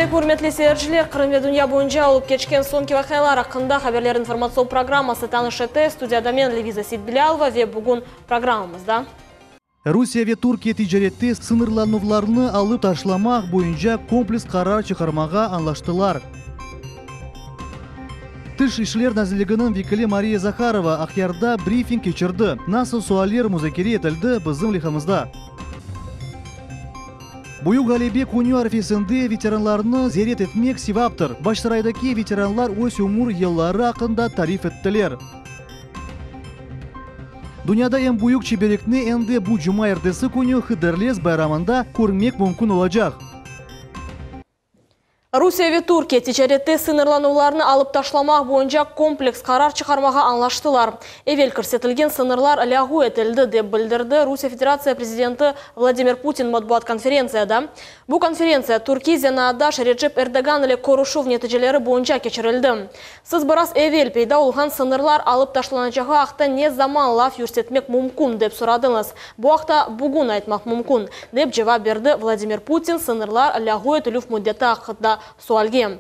Assalamu alaikum, hurmatli seyirciler. Qrim ve Dünya boyunca olup geçken sonki vakalar hakkında haberler informasyon programması tanışıtı. Studiyada men Leviza Sidbilyalova ve bugün programımızda Rusya ve Türkiye ticareti sınırlanmalarını alıp taşlamak boyunca kompleks karar çıkarmağa anlaştılar. Dış İşler Nazirliğinin vekili Mariya Zakharova Akyar'da briefing geçirdi. Nasıl sualler müzakere edildi bizim lihamızda. Buyuk Galibe Kunyu arifesinde veteranlarını ziyaret etmek sevaptır. Başsaraydaki veteranlar öz ömür yılları hakkında tarif ettiler. Dünyada en büyük çeberekni endi bu Cuma erdesi günü Hıdırlez bayramında görmek mümkün olacak. Rusya ve Türkiye ticarette sınırlanmalarını alıp taşlamak boyunca kompleks karar çıkarmağa anlaştılar. Evvel körsetilgen sınırlar lahu etildi deb bildirdi Rusya Federatsiya Prezidenti Vladimir Putin matbuat konferensiyada. Bu konferensiya Türkiye zenadaş Recep Erdogan ile koruşuv neticeleri boyunca geçirildi. Siz biraz evvel peyda olgan sınırlar alıp taşlanacağı haqda ne zaman laf yürsetmek mümkün deb soradınız. Bu haqda bugün aytmak mümkün deb cevap verdi Vladimir Putin sınırlar lahu etiluf muddeti haqida sualga.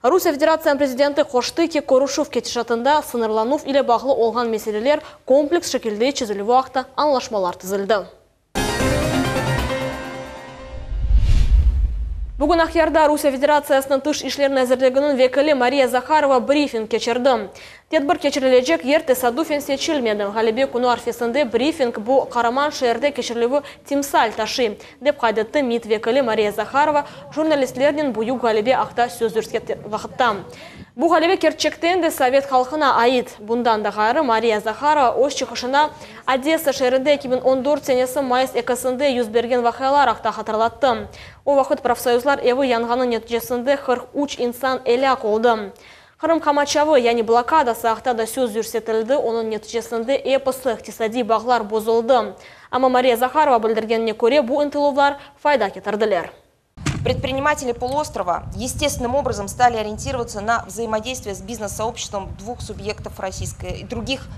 Rusya Federatsiya Prezidenti qo'shdi ki koruşuv ketişatında sınırlanuf ile bağlı olgan meseleler kompleks şekilde çizilib vaqtda anlaşmalar tuzildi. Bugün Akyar'da Rusya Federatsiyasının Dış İşler Nazirliğinin vekili Mariya Zakharova briefing geçirdi. Tedbir geçirilecek yer tesadüfen seçilmedi. Galibe kunu arifesinde briefing bu Karamanşehir'de geçirilivi timsal taşı. Dep kaydetti MİT vekili Mariya Zakharova jurnalistlerinin buyuk Galibe akta söz yürütken vaqtda. Bu Galibe gerçekten de Sovet halkına ait. Bundan da gayrı Mariya Zakharova öz çıkışına Odessa şehrinde 2014 senesi Mayıs ekasında yüz bergen vakalar akta hatırlattı. O vakit profsoyuzlar evi yangının neticesinde 43 insan elak oldu. Kırım Kamachava yani blokadası haqda da söz yürsetildi. Onun neticesinde epıslı iktisadi bağlar bozuldu. Ama Mariya Zakharova bildirgenine göre bu intilovlar fayda getirdiler. Предприниматели полуострова естественным образом стали ориентироваться на взаимодействие с бизнес-сообществом других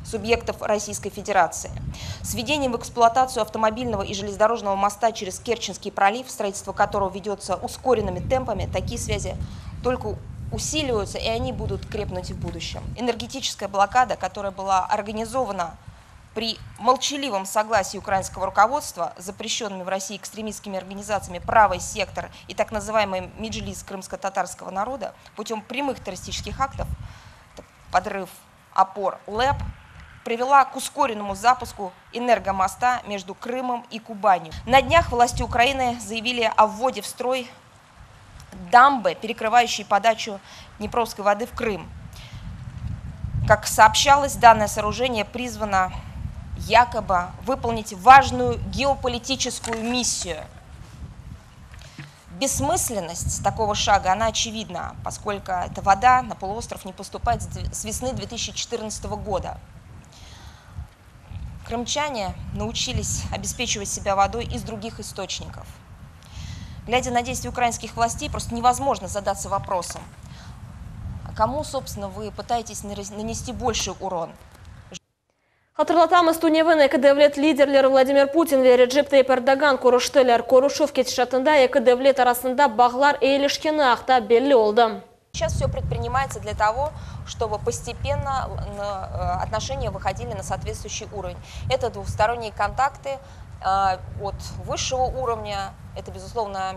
субъектов Российской Федерации. С введением в эксплуатацию автомобильного и железнодорожного моста через Керченский пролив, строительство которого ведется ускоренными темпами, такие связи только усиливаются, и они будут крепнуть в будущем. Энергетическая блокада, которая была организована при молчаливом согласии украинского руководства с запрещенными в России экстремистскими организациями «Правый сектор» и так называемый Меджлис крымско-татарского народа путем прямых террористических актов, подрыв опор ЛЭП, привела к ускоренному запуску энергомоста между Крымом и Кубанью. На днях власти Украины заявили о вводе в строй дамбы, перекрывающей подачу Днепровской воды в Крым. Как сообщалось, данное сооружение призвано якобы выполнить важную геополитическую миссию. Бессмысленность такого шага, она очевидна, поскольку эта вода на полуостров не поступает с весны 2014 года. Крымчане научились обеспечивать себя водой из других источников. Глядя на действия украинских властей, просто невозможно задаться вопросом, кому, собственно, вы пытаетесь нанести больший урон? Hatırlatamız Tunev'in iki devlet liderleri Vladimir Putin ve Recep Tayyip Erdogan koruştular. Koruşuv ketişatında iki devlet arasında bağlar eğilişkeni haqda belli oldu. Сейчас все предпринимается для того, чтобы постепенно отношения выходили на соответствующий уровень. Это двусторонние контакты от высшего уровня, это, безусловно,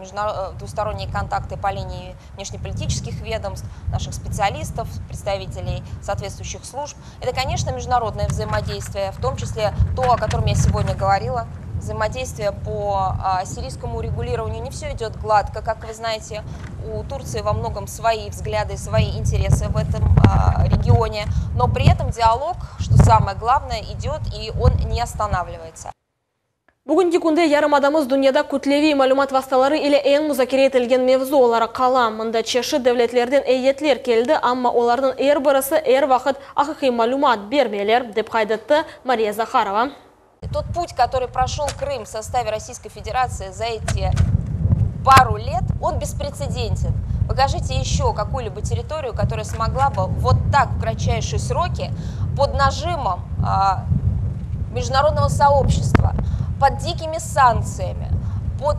двусторонние контакты по линии внешнеполитических ведомств, наших специалистов, представителей соответствующих служб. Это, конечно, международное взаимодействие, в том числе то, о котором я сегодня говорила, взаимодействие по сирийскому урегулированию. Не все идет гладко, как вы знаете, у Турции во многом свои взгляды, свои интересы в этом регионе, но при этом диалог, что самое главное, идет и он не останавливается. Bugünkü günde yarım adamız dünyada kütlevi malumat vasıtaları ile en müzakere etilgen mevzu olarak kalan. Mında çeşit devletlerden eyetler geldi ama onlardan er birisi er vaqt haqiqiy malumat bermeler deb kaydetti Mariya Zakharova. Тот путь, который прошел Крым в составе Российской Федерации за эти пару лет, он беспрецедентен. Покажите еще какую-либо территорию, которая смогла бы вот так в кратчайшие сроки под нажимом международного сообщества, под дикими санкциями, под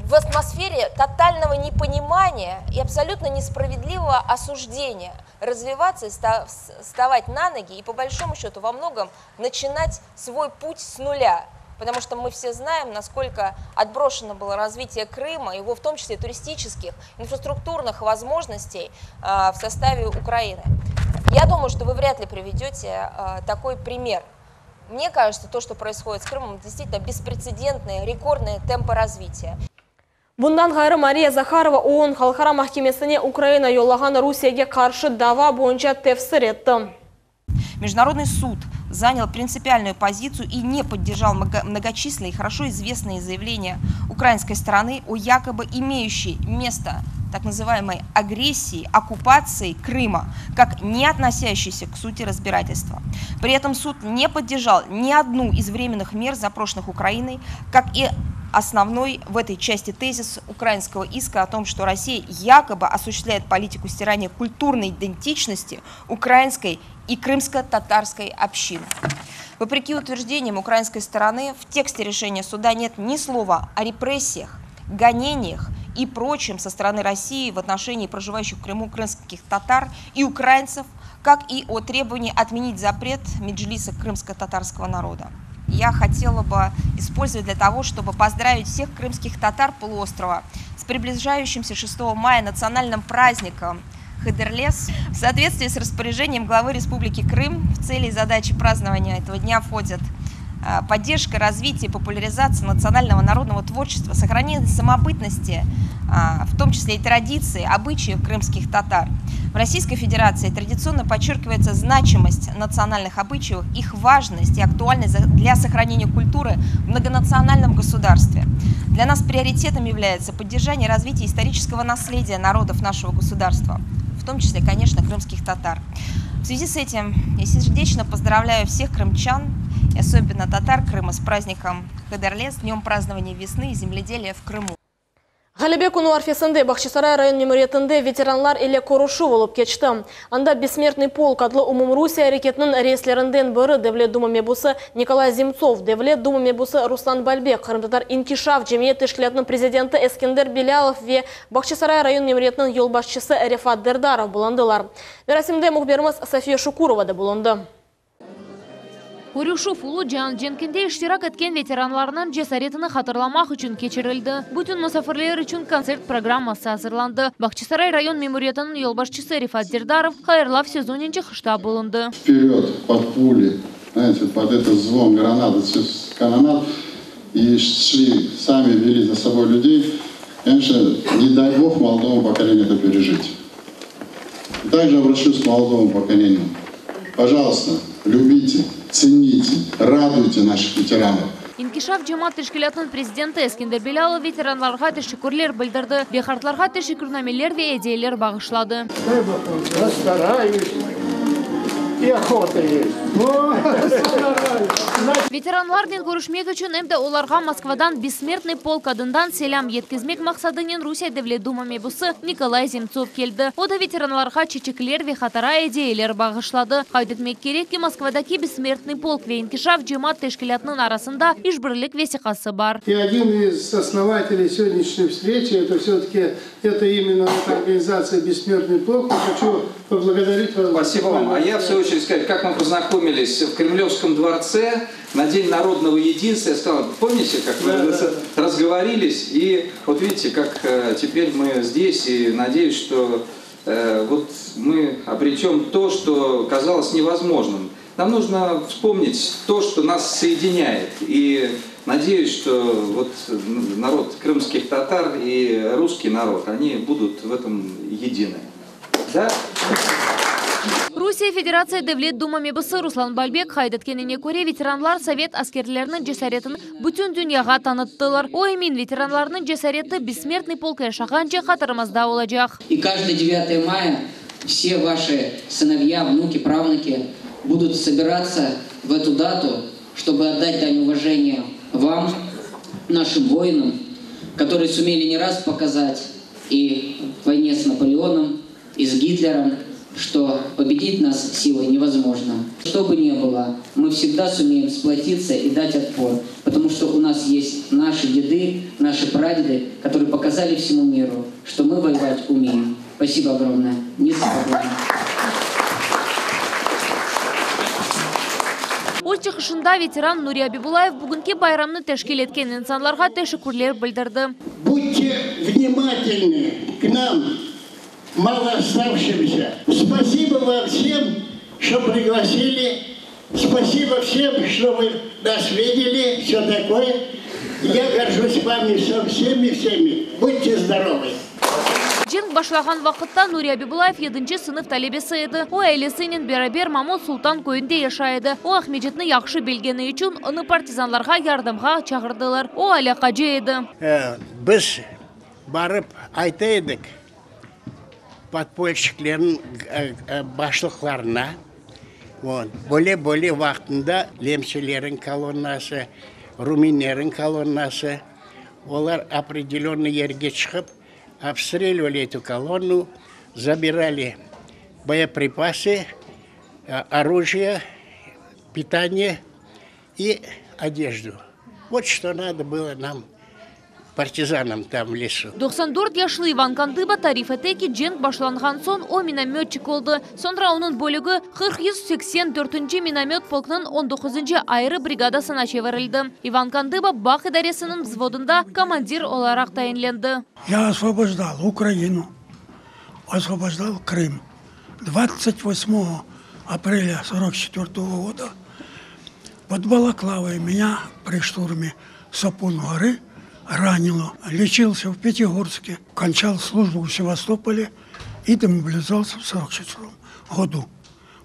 в атмосфере тотального непонимания и абсолютно несправедливого осуждения развиваться, вставать на ноги и, по большому счету, во многом начинать свой путь с нуля. Потому что мы все знаем, насколько отброшено было развитие Крыма, его в том числе туристических, инфраструктурных возможностей в составе Украины. Я думаю, что вы вряд ли приведете такой пример. Мне кажется, то, что происходит с Крымом, действительно беспрецедентные, рекордные темпы развития. Bundan gayrı Mariya Zakharova OON Halkara Mahkemesi'ne Ukrayna yollagan Rusiyaga qarşı dava boyunca tefsir etdi. Международный суд занял принципиальную позицию и не поддержал многочисленные и хорошо известные заявления украинской стороны о якобы имеющей место так называемой агрессии, оккупации Крыма, как не относящейся к сути разбирательства. При этом суд не поддержал ни одну из временных мер, запрошенных Украиной, как и основной в этой части тезис украинского иска о том, что Россия якобы осуществляет политику стирания культурной идентичности украинской и крымско-татарской общины. Вопреки утверждениям украинской стороны, в тексте решения суда нет ни слова о репрессиях, гонениях и прочем со стороны России в отношении проживающих в Крыму крымских татар и украинцев, как и о требовании отменить запрет Меджлиса крымско-татарского народа. Я хотела бы использовать для того, чтобы поздравить всех крымских татар полуострова с приближающимся 6 мая национальным праздником Хыдырлес. В соответствии с распоряжением главы Республики Крым в цели и задачи празднования этого дня входят поддержка, развитие и популяризация национального народного творчества, сохранение самобытности, в том числе и традиции, обычаев крымских татар. В Российской Федерации традиционно подчеркивается значимость национальных обычаев, их важность и актуальность для сохранения культуры в многонациональном государстве. Для нас приоритетом является поддержание и развитие исторического наследия народов нашего государства, в том числе, конечно, крымских татар. В связи с этим я сердечно поздравляю всех крымчан, и особенно татар Крыма, с праздником Хыдырлес, днем празднования весны и земледелия в Крыму. Галибек Уну Арфесінде Бахчисарай район мемориятында ветеранлар или корушу болып кетшті. Анда бессмертный полк адлы Умумрусия әрекетінің рейслерінден бірі Девлет Дума мебусы Николай Земцов, Девлет Дума мебусы Руслан Бальбек, Крымтатар Инкишав Джемиет Тышкілетінің президенті Эскендер Белялов ве Бахчисарай район мемориятының елбашчысы Рефат Дердаров бұландылар. Мерасимде мұхберіміз София Шукурова да бұланды. Урюшов улу жан женкенде иштирак эткен ветеранларынан жесаретini хатырламак үчүн кечирилди. Бүтүн мусафирлер үчүн концерт программасы азырланды. Бахчисарай район мемориятынын елбашчысы Рефат Дердаров хайырлап сөзүнүнчө кышта болунду. Вперед, под пули, знаете, под этот звон гранат, канонад, и шли, сами вели за собой людей. Конечно, не дай бог молодому поколению это пережить. И также обращусь к молодому поколению. Пожалуйста, любите, цените, радуйте наших ветеранов. Инкишав Джемат Тышкилятын президенті Эскендер Белялов ветеранларға тешекурлер білдірді. Бехартларға тешекурнамелер ве идеялер бағышлады. Я стараюсь. И охота есть. Ветеранларден көрішмек үшін әмді оларға Москвадан бессмертный полк адындан селям еткізмек мақсадынен Русия Девлет Дума мебусы Николай Земцов келді. Ода ветеранларға чечеклер ве хатара идеялер бағышлады. Қайдетмек керек ки Москвадаки бессмертный полк ве Инкишав Джемат Тышкилятның арасында ишбірлік весиқасы бар. И один из основателей сегодняшней встречи, это все-таки именно эта организация «Бессмертный полк». Я хочу поблагодарить вас. Спасибо вам. А я в свою очередь сказать, как мы познакомились в Кремлевском дворце на День народного единства. Я сказал, помните, как мы разговорились, и вот видите, как теперь мы здесь, и надеюсь, что вот мы обретем то, что казалось невозможным. Нам нужно вспомнить то, что нас соединяет, и надеюсь, что вот народ крымских татар и русский народ, они будут в этом едины. Да? Русия Федерация Девлет Дума мебусы Руслан Бальбек хайдаткеніне көре ветеранлар совет аскерлерінің жесаретін бүтін дүнияға таныттылар. Ой мен ветеранларының жесареті бессмертный полк яшағанча қатарымызда олacak. И каждый 9 мая все ваши сыновья, внуки, правнуки будут собираться в эту дату, чтобы отдать дань уважения вам, нашим воинам, которые сумели не раз показать и в войне с Наполеоном, и с Гитлером, что победить нас силой невозможно. Что бы ни было, мы всегда сумеем сплотиться и дать отпор, потому что у нас есть наши деды, наши прадеды, которые показали всему миру, что мы воевать умеем. Спасибо огромное. Низкий поклон. Ol чыгышында ветеран Нурия Абибулаев бүгінгі байрамны тәшкил еткен инсанларға тәшәкүрлер білдірді. Будьте внимательны к нам, мало оставшимся. Спасибо вам всем, что пригласили. Спасибо всем, что вы нас видели, все такое. Я горжусь вами всеми. Будьте здоровы. Жинг башлаған вақытта Нурия Абибулаев 7-ші сынып талебесі еді. О әйлесінен бәрабер Мамут Султан көйінде яшайды. О Ахмеджетні яқшы белгені үшін ұны партизанларға ярдымға чағырдылар. О әліқажы еді. Біз барып айтайдық подпольщиклердің башлықларына. Более вақытында лемшелердің колоннасы, руминердің колоннасы, олар определенный ерге шығып, обстреливали эту колонну, забирали боеприпасы, оружие, питание и одежду. Вот что надо было нам, партизанам там в лесу. 94 яшлы Иван Кандыба тариф етеки женг башланған сон о минометчик oldu. Sonra onun bölügü 484-cü minомет полкның 19-cı ayrı brigadasına çevirildi. Иван Кандыба Бақ идаресінің взводында командир olarak тайынленді. Я освобождал Украину, освобождал Крым. 28 апреля 1944 года под Балаклавой меня при штурме Сапун-горы ранило. Лечился в Пятигорске, кончал службу в Севастополе и демобилизовался в 1944 году.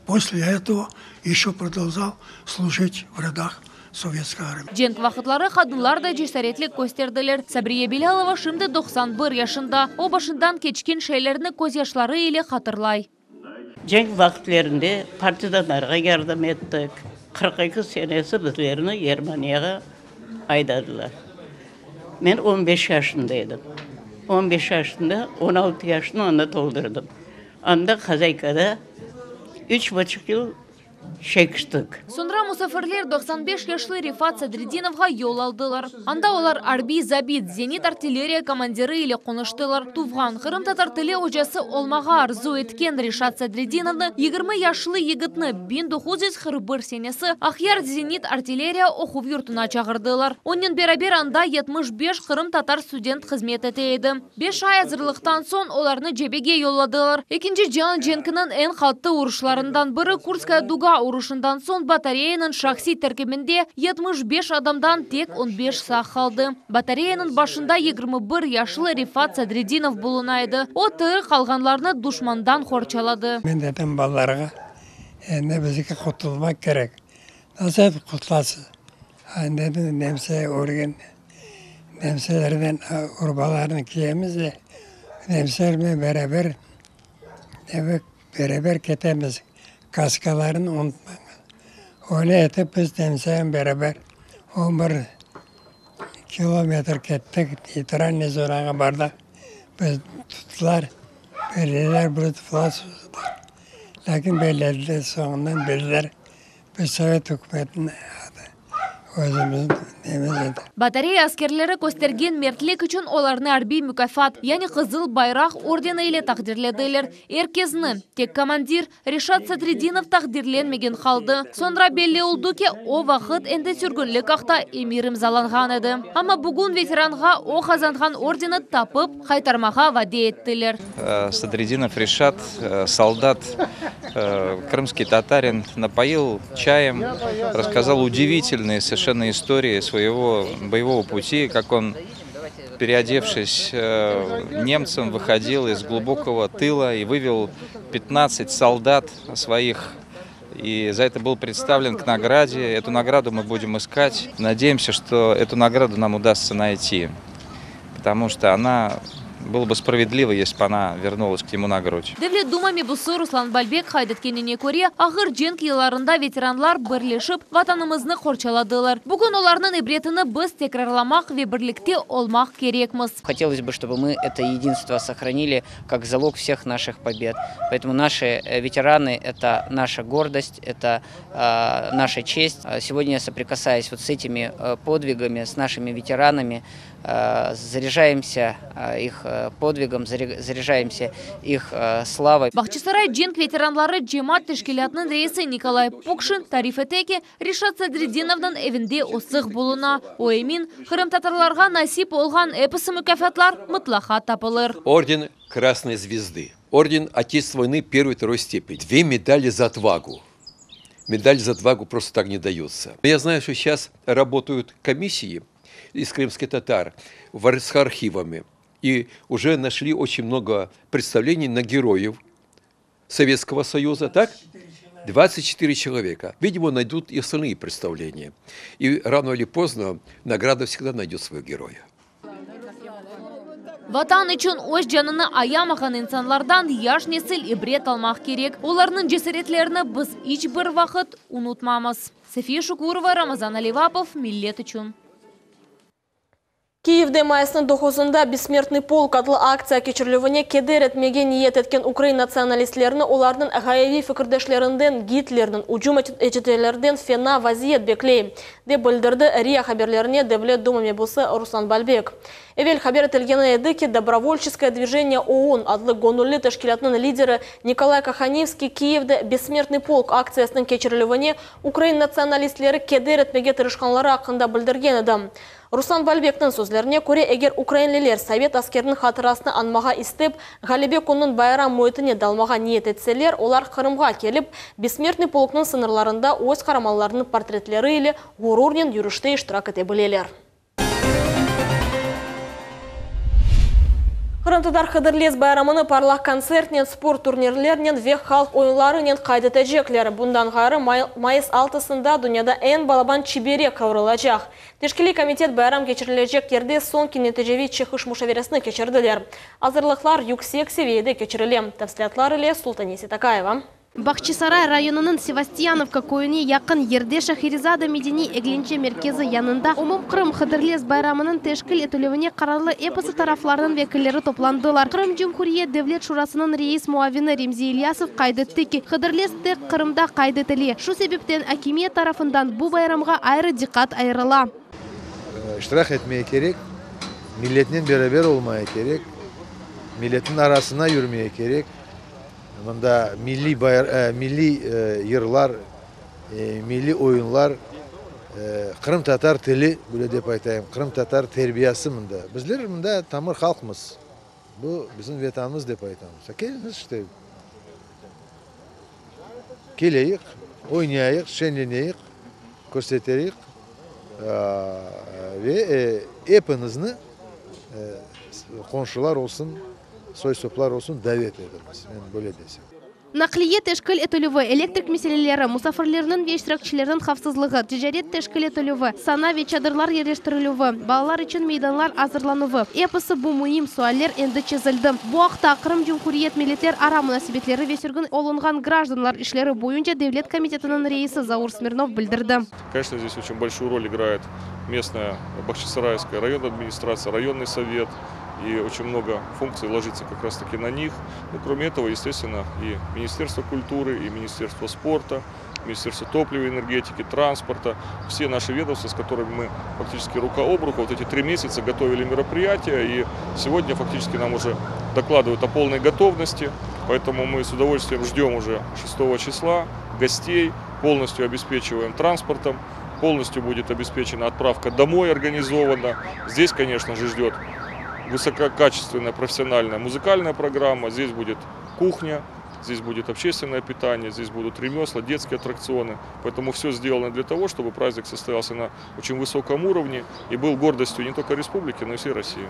После этого еще продолжал служить в рядах советской армии. Женг вақытлары қадынлар да жесаретлік көстерділер. Сабрия Белялова шымды 91 яшында. О башындан кечкен шәйлеріні көз яшлары еле қатырлай. Женг вақытларында партизанларға ярдам еттік. 42 senesi bizlerini Germaniyaga aydadыlar. Ben 15 yaşındaydım. 15 yaşında 16 yaşını onda doldurdum. Anda Kazayka'da 3,5 yıl çekiştik. Sonra musafirler 95 yaşlı Rifat Sadridinovға yol aldılar. Анда олар Арби Забит зенит артиллерия командиры ile konuştular. Туфған Қырым татар тілі ожасы olmağa arzu etken Rifat Sadridinovны 20 yaşlı yigitni 1941 senesi Axyar зенит артиллерия оқу yurtuna çağırdılar. Onun beraber anda 75 Қырым татар студент hizmet eteydi. 5 ay hazırlıktan son olarını cebege yolladılar. İkinci Can Cenkinin en katlı uruşlarından biri Kurskaya Duga uruşundan son batareyanın şahsi terkibinde 75 adamdan tek 15 sağ kaldı. Batareyanın başında 21 yaşlı Rifat Sadridinov bulunaydı. O tığ kalganlarını düşmandan horçaladı. Ben dedim ballarına, ne bizi kurtulmak gerek. Nasıl kurtulasın? Dedim nemse organ, nemselerden urbalarını kiyemiz de nemselerle beraber ketemiz. Kaskalarını unutmayın. Öyle etip biz temsilen beraber 11 kilometre kettik. İtiran Nizoran'a bardak. Biz tuttular. Belediler bunu tuttular. Lakin belediler sonundan belediler. Biz Sovet hükümetine özümüzün demezdi. Batareya askerleri göstergen mertlik için olarını harbi mükafat, yani Kızıl Bayrak ordeni ile takdirlediler. Herkesini tek komandir Rifat Sadridinov takdirlenmegen kaldı. Sonra belli oldu ki o vakit endi sürgünlük akta emir imzalangan edi. Ama bugün veteranға o kazangan ordeni tapıp kaytarmağa vade ettiler. Sadridinov Ришат, солдат, крымский татарин, напоил чаем, рассказал удивительные совершенно истории своего боевого пути, как он, переодевшись немцем, выходил из глубокого тыла и вывел 15 солдат своих. И за это был представлен к награде. Эту награду мы будем искать. Надеемся, что эту награду нам удастся найти, потому что она было бы справедливо, если бы она вернулась к нему на грудь. Devlet Думами бусы Руслан Бальбек хайдаткеніне көре, ағыр женк еларында ветеранлар бірлешіп, ватанымызны қорчаладылар. Бүгін оларның ибретіні біз текрарламақ ве бірлікте олмақ керекміз. Хотелось бы, чтобы мы это единство сохранили как залог всех наших побед. Поэтому наши ветераны – это наша гордость, это наша честь. Сегодня, соприкасаясь вот с этими подвигами, с нашими ветеранами, заряжаемся их подвигом, заряжаемся их славой. Бахчисарай дженк ветеранлары джемат тешкилятның рейсы Николай Пукшин тариф етеке Ришат Садриддиновның evinde осық болуна. Оймин, Қырым татарларға насип олған эпосы мүкафатлар мұтлақа тапылыр. Орден Красной Звезды, орден Отечественной войны первой и второй степени, 2 медали за отвагу. Медаль за отвагу просто так не дается. Я знаю, что сейчас работают комиссии из крымских татар с архивами. И уже нашли очень много представлений на героев Советского Союза. Так? 24 человека. Видимо, найдут и остальные представления. И рано или поздно награда всегда найдет своего героя. Ватан üçün өз жаныны аямаған инсанлардан яш несіл ибрет алмақ керек. Оларның жесіретлеріні біз іч бір вақыт ұнытмамыз. София Шукурова, Рамазан Аливапов, Миллет үшін. Киевде майысының 9-ында бессмертный полк адлы акция кечірлігіне кедер етмеге ниет еткен Украин националистлеріні олардың ғайеви фікірдешлерінден Гитлердің ұжым ететелерден фена вазиет беклей. Де білдірді РИА хаберлеріне Devlet Думами бұсы Руслан Бальбек. Эвель хабер етілгені еді ки добровольческое движение ООН адлы гонурлы тәшкилатның лидері Николай Каханевский Киевде бессмертный полк акциясының кечірлігіне Украин националистлері кедер етмеге тырышқанлары ақында білдірген еді. Руслан Бальбектің сөзлеріне көре, егер украинлілер совет аскерінің хатырасыны анмаға істеп, Ғалибек оның байрам мойытыне далмаға ниет етселер, олар Қырымға келіп, бессмертный полкның сынырларында өз қарамаларының портретлері или ғурурнен юріште иштирак ете білелер. Қырымтыдар Қыдырлес байрамыны парлақ концертнен, спорт турнирлернен, век халық ойынларынен қайды тәжеклері. Бұндан ғары майыс 6-сында дүнияда ән балабан чибере қаурылачақ. Тешкілі комитет байрам кечірілежек ерде сон кенетежеви чехыш мушавересіні кечірділер. Азырлықлар юксек севейді кечірілем. Тәфсілетлар иле Султаниси Такаева. Бахчисарай районының Севастьяновка көйіне яқын ерде Шахерезада медени әгленче меркезі янында Умум Қырым Қыдырлес байрамының тәшкіл етілуіне қарарлы эпосы тарафларының векілері топландылар. Қырым Жумхурия Девлет Шурасының рейс муавины Ремзи Ильясов қайдытты ки Қыдырлес тек Қырымда қайдытылы. Шу себептен әкимет тарафындан бұл байрамға айры диқат айырыла. İştirak etmeye gerek, milletin beraber olmaya gerek, milletin arasına yürümeye gerek. Bunda milli yırlar, milli oyunlar, Kırım Tatar tili, böyle deyip aytayım, Kırım Tatar terbiyesi bunda. Bizler bunda tamır halkımız. Bu bizim vatanımız deyip aytayımız. Geliniz işte. Geleyik, oynayayık, şenleneyik, göstereyik ve hepinizini komşular olsun, soy-soplar olsun davet ederiz. Ben böyle desem. Нақлие тәшкіл етілуі, электрик мәселелері, мұсафірлерінің ве iştirakçilerin қавсызлығы, тижарет тәшкіл етілуі, сана ве чадырлар ерештірілуі, балалар үшін мейданлар азырлануы. Эпосы бұл мұйым суаллер енді чезілді. Бұл ақта Қырым Жумхуриет милеттер ара мұнасибетлері ве сүргін олынған гражданлар ішлері бойынша Девлет комитетінің рейсі Заур Смирнов білдірді. Конечно, здесь очень большую роль играет местная Бахчисарайская районная администрация, районный совет. И очень много функций ложится как раз таки на них. Но кроме этого, естественно, и Министерство культуры, и Министерство спорта, Министерство топлива и энергетики, транспорта. Все наши ведомства, с которыми мы фактически рука об руку вот эти 3 месяца готовили мероприятия. И сегодня фактически нам уже докладывают о полной готовности. Поэтому мы с удовольствием ждем уже 6 числа гостей, полностью обеспечиваем транспортом. Полностью будет обеспечена отправка домой организована. Здесь, конечно же, ждет высококачественная профессиональная музыкальная программа, здесь будет кухня, здесь будет общественное питание, здесь будут ремесла, детские аттракционы. Поэтому все сделано для того, чтобы праздник состоялся на очень высоком уровне и был гордостью не только республики, но и всей России.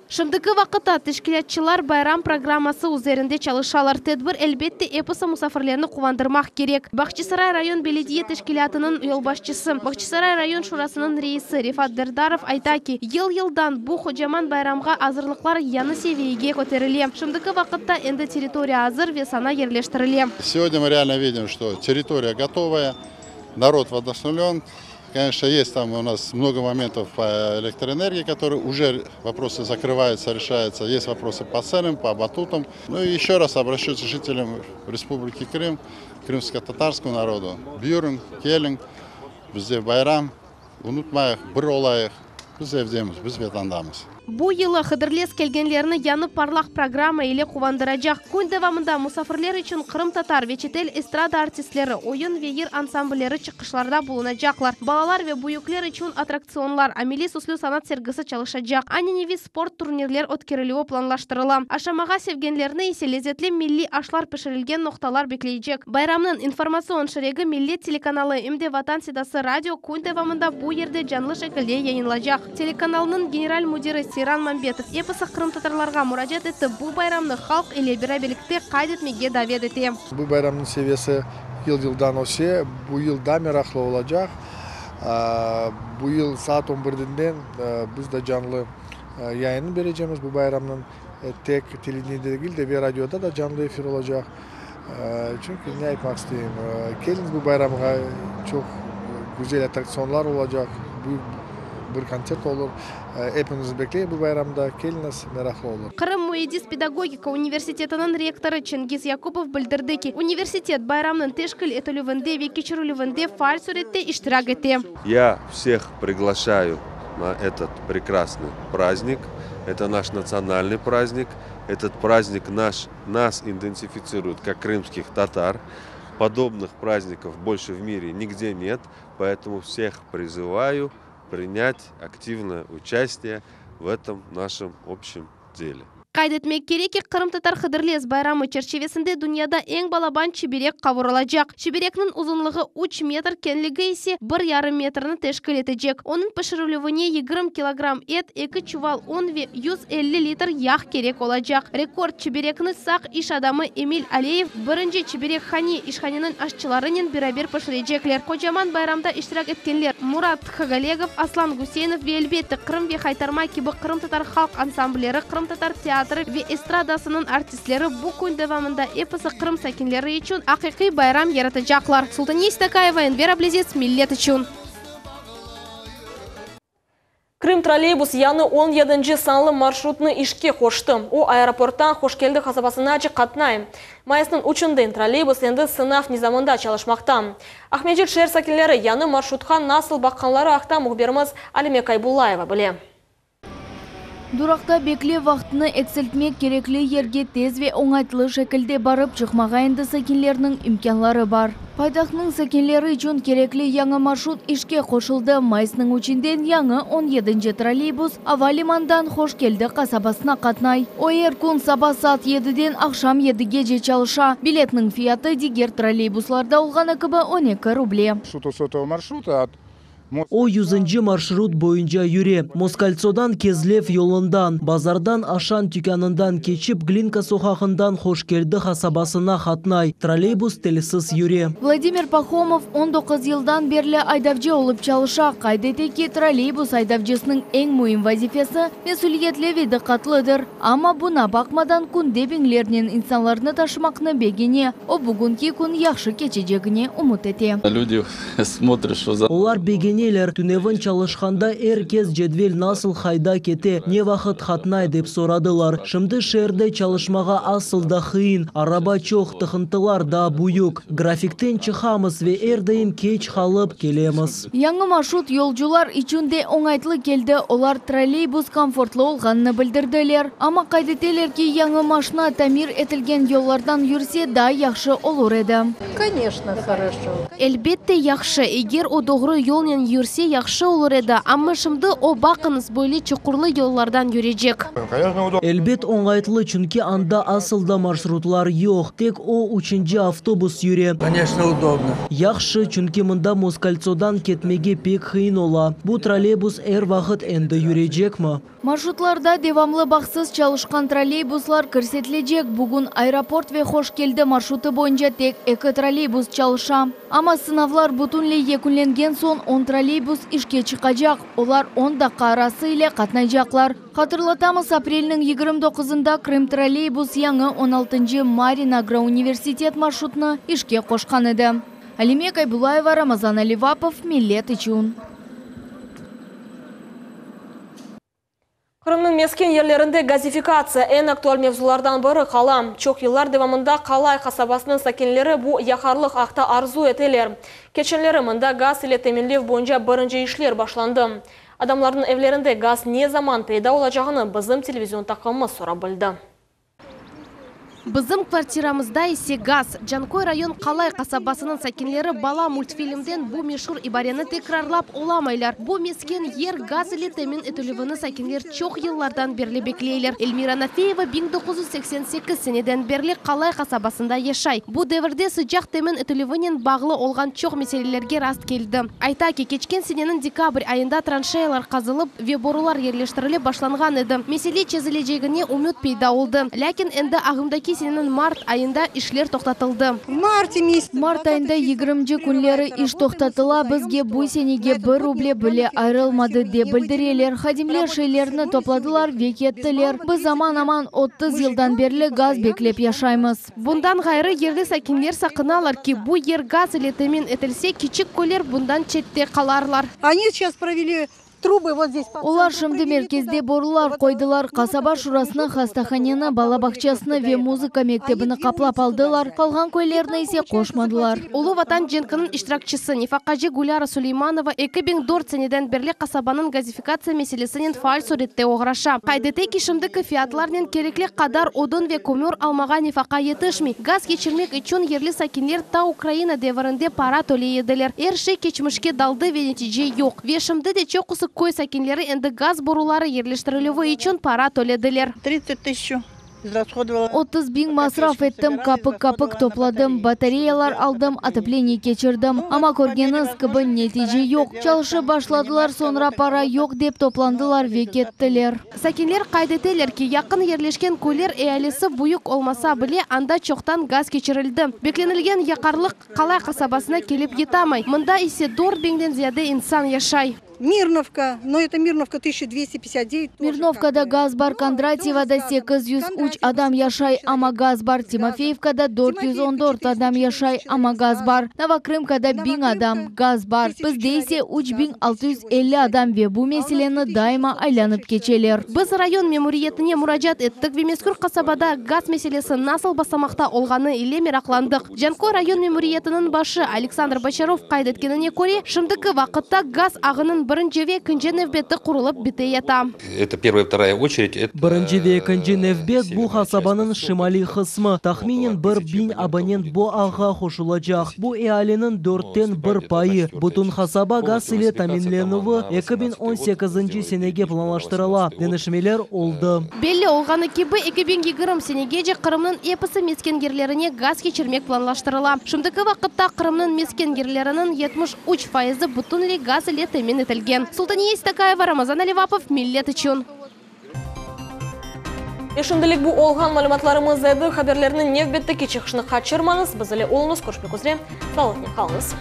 Шымдыкы вақытта тешкілетчілар байрам программасы үзерінде çalışалар. Тедбір әлбетте эпосы мұсафірлеріні қуандырмақ керек. Бахчисарай район беледие тешкілетінің елбашчысы, Бахчисарай район шурасының рейсі Рифат Бердаров айта ки, ел-елдан бұ хожаман байрамға азырлықлар яны севейге көтеріле. Шымдыкы вақытта енді территория азыр весана ерлештіріле. Сегодня мы реально видим, что территория готовая, народ воодушевлен. Конечно, есть там у нас много моментов по электроэнергии, которые уже вопросы закрываются, решаются. Есть вопросы по ценам, по батутам. Ну и еще раз обращаюсь к жителям Республики Крым, крымско-татарскому народу. Бюрн, Келинг, везде байрам, унутмайық, бір олайық, біз евдеміз, біз ветандамыз. Бу йылы хыдырлес келгенлеріні яны парлақ программа или кувандырачақ. Күн девамында мұсафірлер үшін Қырым татар ве четел эстрада артистлері, ойын ве ер ансамблері чыққышларда болуначақлар. Балалар ве буюклер үшін аттракционлар, амели суслю санат сергісі çalışacak. Аненеви спорт турнирлер өткерілуі планлаштырыла. Ашамаға севгенлеріні есе лезетлі милли ашлар пішірілген ноқталар беклейчек. Байрамның информацион шерегі милли телеканалы Имде Ватан седасы радио күн девамында бу ерде жанлы шекілде яйынлажақ. Телеканалының генераль мудиры Иран Мамбетов эпосы Қырым татарларға мұражат етті. Бұл байрамны халық или бірабелікте қайдетмеге давед ете. Бұл байрамның севесі ел-елдан осе, бұл ел дамерақлы олacak. Бұл ел saat 11'den біз de canlı yayını vereceğimiz bu bayramın tek televizyonda değil de ve radyoda da canlı efir olacak. Çünkü ne yapmak isteyeyim? Geliniz bu bayramga çok güzel atraksiyonlar olacak. Bir konser olur. Hepinizi bekleyin bu bayramda. Geliniz, meraklı olur. Қырым Муэдис педагогика университетінің ректоры Чингиз Якупов білдірді ки, университет байрамның тешкіл етілуінде ве кечірілуінде фааль суретте иштирак етті. Я всех приглашаю на этот прекрасный праздник. Это наш национальный праздник. Этот праздник нас идентифицирует как крымских татар. Подобных праздников больше в мире нигде нет. Поэтому всех призываю принять активное участие в этом нашем общем деле. Қайдетмек керек ки, Қырым татар хыдырлес байрамы черчевесінде дүнияда ең балабан чеберек қавырылacak. Чеберекнің ұзынлығы 3 метр, кенлігі есе 1,5 метрні тешкіл етecek. Оның пішірілуіне 20 килограмм ет, 2 чувал un ve 150 литр яқ керек olacak. Рекорд чеберекні сақ иш адамы Эмиль Алеев бірінші чеберек хани ишханының ашчыларының бірабер пішірецеклер. Кожаман байрамда иштирак еткенлер Мурат Хагалегов, Аслан Гусейнов ve әлбетте Қырым ve Хайтарма кебі Қырым татар халық ансамблері, Қырым татар театры ve эстрадасының артистлері бұл күн девамында эпосы Қырым сәкенлері үшін ақиқи байрам яратacaklar. Султания Истакаева, Энвер Аблезец, Миллет үшін. Крым троллейбус яны 17-ci санлы маршрутны ишке қошты. О аэропорттан Хошкелді қасабасына ачы қатнай. Майысының учындайын троллейбус енді сынав низамында çalışмақта. Ахмеджет шер сәкенлері яны маршрутқа насыл баққанлары ақта мұхберіміз Алиме Кайбулаева біле. Дурақта бекле вақтыны экселтмек кереклі ерге тез ве оңайтылы шекілде барып чықмаға енді сәкенлерінің имканлары бар. Пайдақның сәкенлері үшін кереклі яңы маршрут ішке қошылды. Майысының учинден яңы 17-ci троллейбус Авалимандан Хошкелді қасабасына қатнай. Ойер күн саба саат 7-ден ақшам 7-ге же çalışа. Билетнің фияты дигер троллейбусларда олғаны кібі 12 рубле. О 100-ci маршрут бойынша юре. Москальцодан Кезлев yolundan, базардан Ашан тükkanından keçip Глинка soğağından Хошкелді қасабасына қатнай. Троллейбус телесіз юре. Владимир Пахомов 19 yıldan берлі айдавжы олып çalışа. Қайдетеки троллейбус айдавжысының ең мойын вазифесі месулиетлеви дықатлыдыр. Ama buna bakmadan күнде беңлерінен инсанларыны ташымақны бегене, о бүгінки күн яқшы кечежегіне умут ете. Люди смотрят, что за... Олар бегене Tünevin çalışkanda herkes cedvel nasıl hayda kete, ne vakit hatnay deyip soradılar. Şimdi şehirde çalışmağa asıl da hıyın, araba çok, tıkıntılar da buyuk. Grafikten çıkamız ve erdeyim keç kalıp gelemiz. Яңы маршрут yolcular içinde оңайтылы келді, олар троллейбус комфортлы olğanını bildirdiler. Ama kaydeteler ki яңы машина tamir etilgen yollardan yürse daha yaxşı olur edi. Конечно, хорошо. Elbette yaxşı, eğer o doğru yolun юрсе яхшы olur еді. Амма шымды о бақыныз бойлы чуқурлы yollardan yürüyecek. Elbet оңғайтлы, чүнки анда асылда маршрутлар yok. Тек о учинчи автобус юре. Конечно, удобно. Яхшы, чүнки мында Москальцодан кетмеге пек хыйын ола. Бу троллейбус әр вақыт энді юрейжек ма? Маршрутларда девамлы бақсыз çalışқан троллейбуслар көрсетілежек. Бүгін аэропорт ве хош келді маршруты бойынша тек 2 троллейбус çalışа. Ама сынавлар бүтінлей екінленген сон 10 троллейбус ішке чықажақ. Олар 10 даққа арасы ile қатнайжақлар. Қатырлатамыз апрелінің 29-ында Крым троллейбус яңы 16-й Марин агроуниверситет маршрутны ішке қошқан еді. Алимек Айбулаева, Рамазан Аливапов, Милет Ичун. Крымның мескен ерлерінде газификация ең актуал мевзулардан бірі қала. Чоқ еллар девамында Қалай қасабасының сакенлері бұл яқарлық ақта арзу етелер. Кеченлері мында газ ile темелдев бойынша бірінші ішлер башланды. Адамлардың evlerinde газ не заман пейда олacağını bizim televizyon takımımız сора білді. Bizim kvartiramızda ise gaz. Jankoy rayon Қалай қасабасының сакенлері бала мультфильмден bu meşhur ibareni tekrarlap olamaylar. Bu mesken yer gaz ile temin etülüvini sakinler çok yıllardan beri bekleyler. Elmira Nafeeva 1988 seneden beri Қалай kasabasında yaşay. Bu devirde sıcak temin etülüvinin bağlı olgan çok meselelerge rast geldi. Ayta ki geçken senenin dekabr ayında tranşeyalar kazılıp ve borular yerleştirilip başlangan edi. Mesele çözüleceğine umut peyda oldu. Lakin endi ağımdaki senenin mart ayında işler toxtatıldı. Mart ayında 20 günleri iş toxtatıla bizge bu senege 1 ruble bile ayrılmadı de bildireler. Hadimler şeylerini topladılar ve kettiler. Biz aman 30 yıldan beri gaz beklep yaşaymız. Bundan gayrı yerli sakinler sakınalar ki bu yer gaz ile temin etilse küçük koller bundan çette kalarlar. Они сейчас провели трубы вот здесь. Олар şimdi merkezde borular koydular. Kasaba şurasını, hastahaneni, balabakçasını ve muzika mektebini kaplap aldılar. Kalgan köylerini ise koşmadılar. Ulu Vatan Cenkı'nın iştirakçısı Nifakacı Gulyara Süleymanova 2004 seneden beri kasabanın gazifikasiya meselesinin faal surette uğraşa. Kaydete ki şimdiki fiyatlarının gerekli kadar odun ve kömür almağa nifaka yetişmi. Gaz geçirmek için yerli sakinler ta Ukrayna devrinde para төлейdiler. Her şey geçmişke daldı ve netice yok. Ve şimdi de çok ısık köy sakinleri endi gaz boruları yerleştirilüvü için para төлediler. 30 000 израсходовала. 30 bin masraf ettim, kapık topladım, batareyalar aldım, отопление geçirdim. Ama görgeniz gibi netice yok. Çalışıp başladılar, sonra para yok deyip toplandılar ve kettiler. Sakinler kaydeteler ki yakın yerleşken köyler ehalisi büyük olmasa bile anda çoktan gaz geçirildi. Beklenilgen yakarlık Қалай kasabasına gelip yetamay. Mında ise 4000'den ziyade insan yaşay. Мирновка, но это Мирновка 1259. Мирновкада gaz бар, Кондратьевада 803 adam yaşay ama gaz бар, Тимофеевкада 414 adam yaşay ama gaz бар, Novokrimkada 1000 adam gaz бар. Bizde ise 3650 adam ve bu meseleni daima aylanıp geçeler. Biz rayon memuriyetine müracaat ettik ve mezkur kasabada gaz meselesi nasıl basamakta olganı ile meraklandık. Jankoy rayon memuriyetinin başı Alexander Bacharov kaydetkenine göre şimdiki vakitte gaz ağının birinci ve ikinci nevbeti kurulup biteyata. Это первая, вторая очередь. Birinci ve ikinci nevbet bu kasabanın şimali kısmı. Tahminen 1000 abonent bu ağa koşulacak. Bu ihalenin 4'ten 1 payı. Bütün kasaba gaz ile taminlenüvü 2018 senege planlaştırıla. Denişmeler oldu. Belli olganı gibi 2020 senegece Kırım'ın episi meskengerlerine gaz geçirmek planlaştırıla. Şimdiki vakitte Kırım'ın meskengerlerinin 73% bütünlüğü gaz ile temin edildi. Султания Истакаева, Рамазан Аливапов, Милет Ичун. Şimdilik bu olgan malumatlarımız edi. Haberlerinin nevbetteki çıkışını kaçırmanız. Biz ile olunuz. Görüşmek üzere. Sağlıklı kalınız.